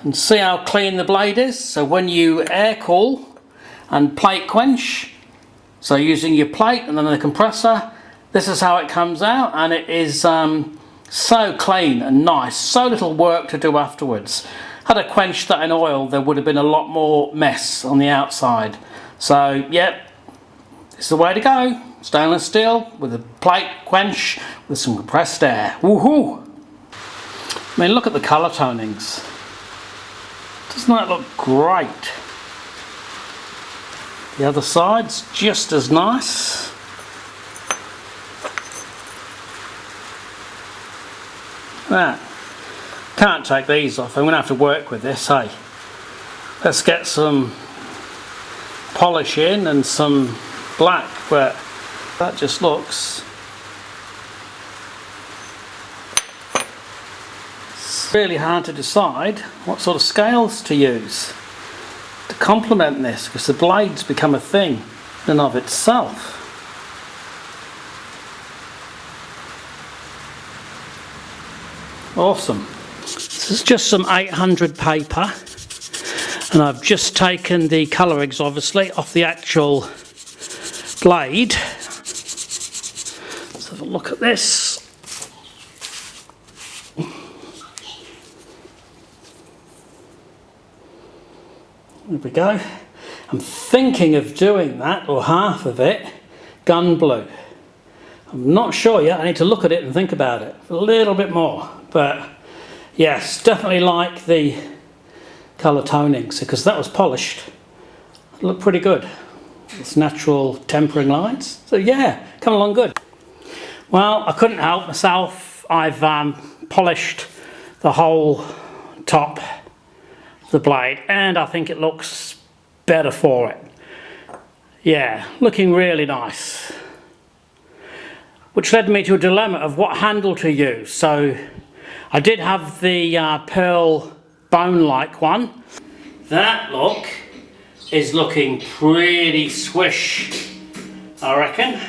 And see how clean the blade is? So when you air cool and plate quench, so using your plate and then the compressor, this is how it comes out, and it is so clean and nice, so little work to do afterwards. Had I quenched that in oil, there would have been a lot more mess on the outside. So yep, it's the way to go. Stainless steel with a plate quench with some compressed air. Woohoo! I mean, look at the colour tonings. Doesn't that look great? The other side's just as nice. That. Can't take these off. I'm going to have to work with this, hey. Let's get some polish in and some black, but that just looks... It's really hard to decide what sort of scales to use to complement this, because the blades become a thing in and of itself. Awesome. This is just some 800 paper, and I've just taken the colourings obviously off the actual blade. Let's have a look at this. There we go. I'm thinking of doing that, or half of it, gun blue. I'm not sure yet. I need to look at it and think about it a little bit more. But yes, definitely like the colour tonings, because that was polished. It looked pretty good. It's natural tempering lines. So yeah, come along good. Well, I couldn't help myself. I've polished the whole top of the blade, and I think it looks better for it. Yeah, looking really nice. Which led me to a dilemma of what handle to use. So I did have the pearl bone-like one. That look is looking pretty swish, I reckon.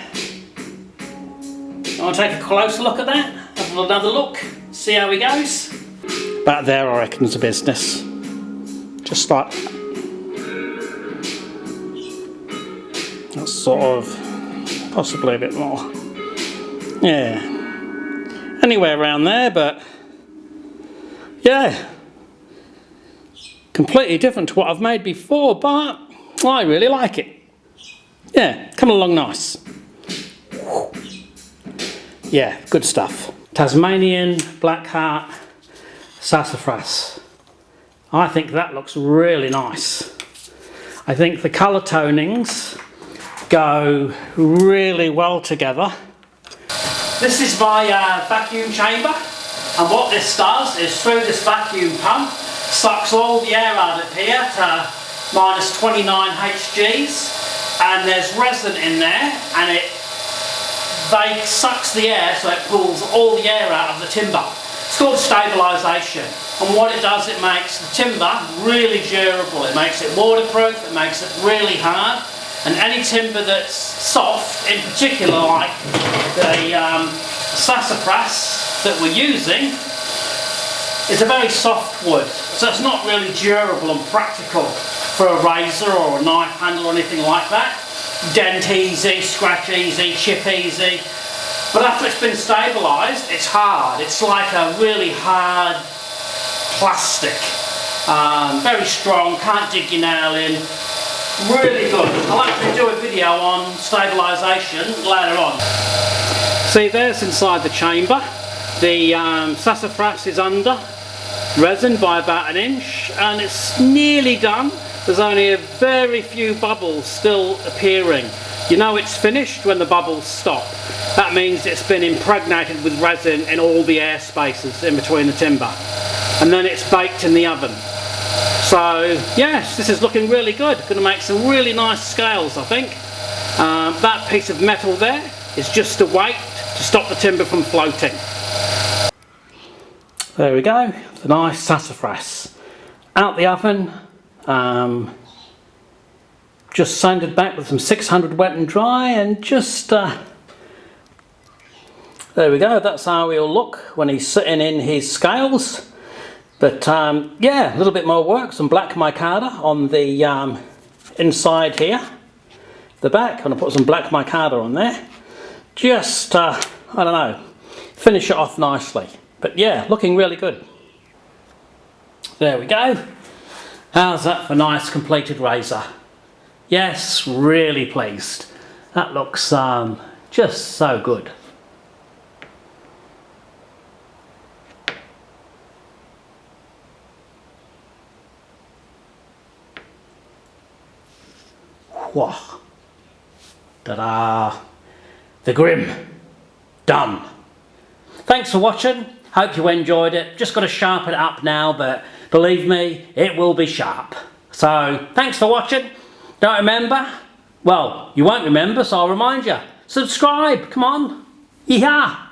I want to take a closer look at that, have another look, see how he goes. About there I reckon is a business. Just like that's sort of, possibly a bit more. Yeah, anywhere around there, but yeah, completely different to what I've made before, but I really like it. Yeah, coming along nice. Yeah, good stuff. Tasmanian Black Heart Sassafras. I think that looks really nice. I think the colour tonings go really well together. This is my vacuum chamber, and what this does is through this vacuum pump sucks all the air out of here to minus 29 HGs, and there's resin in there, and it sucks the air so it pulls all the air out of the timber. It's called stabilisation, and what it does, it makes the timber really durable. It makes it waterproof, it makes it really hard, and any timber that's soft, in particular like the sassafras that we're using, is a very soft wood, so it's not really durable and practical for a razor or a knife handle or anything like that. Dent easy, scratch easy, chip easy, but after it's been stabilised, it's hard. It's like a really hard plastic, very strong, can't dig your nail in. Really good. I'll actually do a video on stabilisation later on. See, there's inside the chamber. The sassafras is under resin by about 1 inch, and it's nearly done. There's only a very few bubbles still appearing. You know it's finished when the bubbles stop. That means it's been impregnated with resin in all the air spaces in between the timber. And then it's baked in the oven. So yes, this is looking really good. Going to make some really nice scales, I think. That piece of metal there is just a weight to stop the timber from floating. There we go, the nice sassafras. Out the oven, just sanded back with some 600 wet and dry, and just there we go. That's how he'll look when he's sitting in his scales. But yeah, a little bit more work, some black micarta on the inside here, the back. I'm going to put some black micarta on there. Just, I don't know, finish it off nicely. But yeah, looking really good. There we go. How's that for nice completed razor? Yes, really pleased. That looks just so good. Whoa. Ta-da! The Grim. Done. Thanks for watching. Hope you enjoyed it. Just got to sharpen it up now, but believe me, it will be sharp. So, thanks for watching. Don't remember? Well, you won't remember, so I'll remind you. Subscribe, come on. Yeah.